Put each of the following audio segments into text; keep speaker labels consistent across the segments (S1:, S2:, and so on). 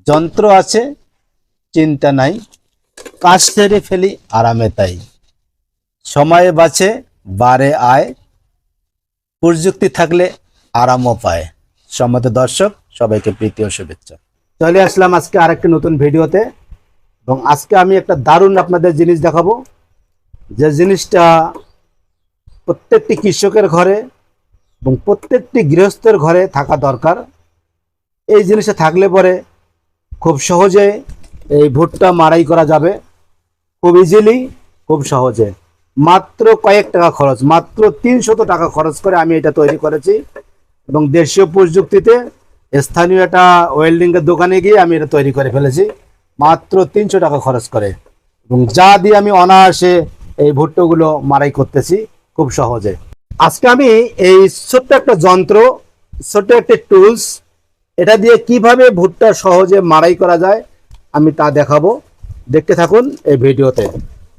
S1: যন্ত্র আছে চিন্তা নাই, কাজ সেরে ফেলি আরামে তাই। সময়ে বাঁচে বারে আয়, প্রযুক্তি থাকলে আরামও পায়। সম্মত দর্শক সবাইকে প্রীতি ও শুভেচ্ছা। চলে আসলাম আজকে আরেকটি নতুন ভিডিওতে, এবং আজকে আমি একটা দারুণ আপনাদের জিনিস দেখাবো, যে জিনিসটা প্রত্যেকটি কৃষকের ঘরে এবং প্রত্যেকটি গৃহস্থের ঘরে থাকা দরকার। এই জিনিসটা থাকলে পরে খুব সহজে এই ভুট্টা মাড়াই করা যাবে, খুব ইজিলি, খুব সহজে। মাত্র কয়েক টাকা খরচ, মাত্র 300 টাকা খরচ করে আমি এটা তৈরি করেছি, এবং দেশীয় প্রযুক্তিতে স্থানীয় একটা ওয়েল্ডিংয়ের দোকানে গিয়ে আমি এটা তৈরি করে ফেলেছি মাত্র 300 টাকা খরচ করে, এবং যা দিয়ে আমি অনায়াসে এই ভুট্টাগুলো মাড়াই করতেছি খুব সহজে। আজকে আমি এই ছোট্ট একটা যন্ত্র, ছোট্ট একটা টুলস, এটা দিয়ে কিভাবে ভুট্টা সহজে মাড়াই করা যায় আমি তা দেখাবো। দেখতে থাকুন এই ভিডিওতে।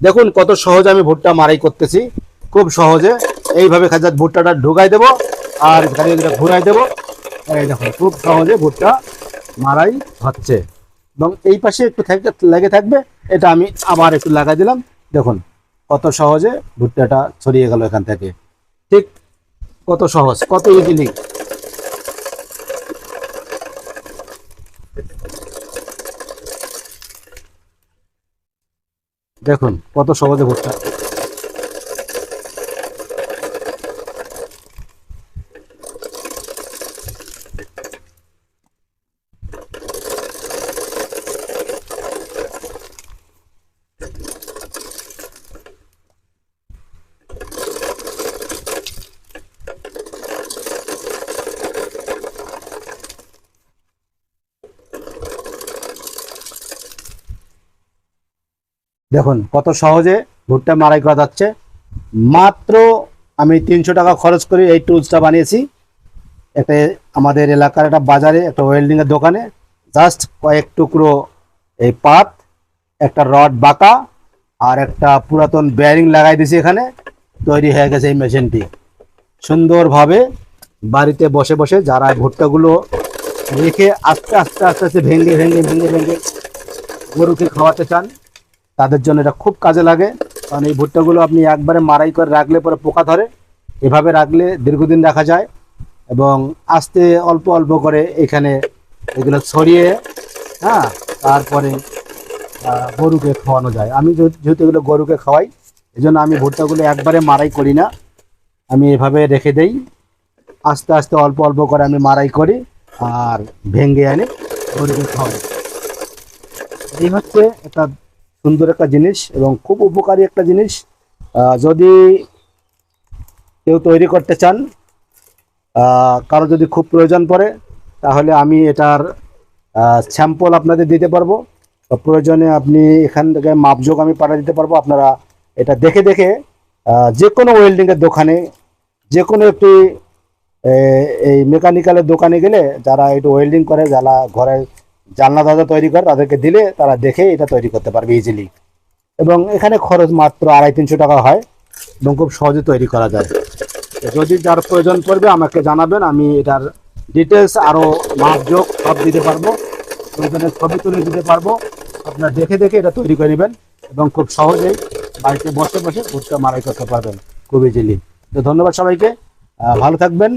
S1: দেখুন কত সহজে আমি ভুট্টা মাড়াই করতেছি, খুব সহজে। এইভাবে খাজাত ভুট্টাটা ঢুকাই দেবো আর ঘুরাই দেবো। এই দেখুন খুব সহজে ভুট্টা মাড়াই হচ্ছে, এবং এই পাশে একটু লেগে থাকবে, এটা আমি আবার একটু লাগাই দিলাম। দেখুন কত সহজে ভুট্টাটা ছড়িয়ে গেল এখান থেকে। ঠিক কত সহজ, কত ইজিলি। দেখুন কত সহজে ভুট্টা। দেখুন কত সহজে ভুট্টা মাড়াই করা যাচ্ছে। মাত্র আমি 300 টাকা খরচ করে এই টুলসটা বানিয়েছি। একটা আমাদের এলাকার একটা বাজারে একটা ওয়েল্ডিংয়ের দোকানে জাস্ট কয়েক টুকরো এই পাত, একটা রড বাঁকা আর একটা পুরাতন বেয়ারিং লাগাই দিয়েছি, এখানে তৈরি হয়ে গেছে এই মেশিনটি। সুন্দরভাবে বাড়িতে বসে বসে যারা ভুট্টাগুলো রেখে আস্তে আস্তে আস্তে আস্তে ভেঙে ভেঙে ভেঙে ভেঙে গরুকে খাওয়াতে চান, তাদের জন্য এটা খুব কাজে লাগে। কারণ এই ভুট্টাগুলো আপনি একবারে মাড়াই করে রাখলে পরে পোকা ধরে, এভাবে রাখলে দীর্ঘদিন রাখা যায়, এবং আস্তে অল্প অল্প করে এখানে এগুলো ছড়িয়ে, হ্যাঁ, তারপরে গরুকে খাওয়ানো যায়। আমি যেহেতু এগুলো গরুকে খাওয়াই, এই জন্য আমি ভুট্টাগুলো একবারে মাড়াই করি না, আমি এভাবে রেখে দেই। আস্তে আস্তে অল্প অল্প করে আমি মাড়াই করি আর ভেঙে এনে গরুকে খাওয়াই। এই হচ্ছে একটা সুন্দর একটা জিনিস এবং খুব উপকারী একটা জিনিস। যদি কেউ তৈরি করতে চান, কারো যদি খুব প্রয়োজন পড়ে, তাহলে আমি এটার স্যাম্পল আপনাদের দিতে পারবো। প্রয়োজনে আপনি এখান থেকে মাপযোগ আমি পাঠিয়ে দিতে পারবো। আপনারা এটা দেখে দেখে যে কোনো ওয়েল্ডিংয়ের দোকানে, যে কোনো একটি এই মেকানিক্যালের দোকানে গেলে, যারা একটু ওয়েল্ডিং করে, যারা ঘরে জানলা দরজা তৈরি করে, তাদেরকে দিলে তারা দেখে এটা তৈরি করতে পারবে ইজিলি। এবং এখানে খরচ মাত্র 250-300 টাকা হয়, এবং খুব সহজে তৈরি করা যায়। যদি যার প্রয়োজন পড়বে আমাকে জানাবেন, আমি এটার ডিটেলস আরও মাপযোগ সব দিতে পারবো, প্রয়োজনে ছবি তুলে দিতে পারবো। আপনারা দেখে দেখে এটা তৈরি করে নেবেন এবং খুব সহজেই বাড়িতে বসে বসে ভুট্টা মাড়াই করতে পারবেন খুব ইজিলি। তো ধন্যবাদ সবাইকে, ভালো থাকবেন।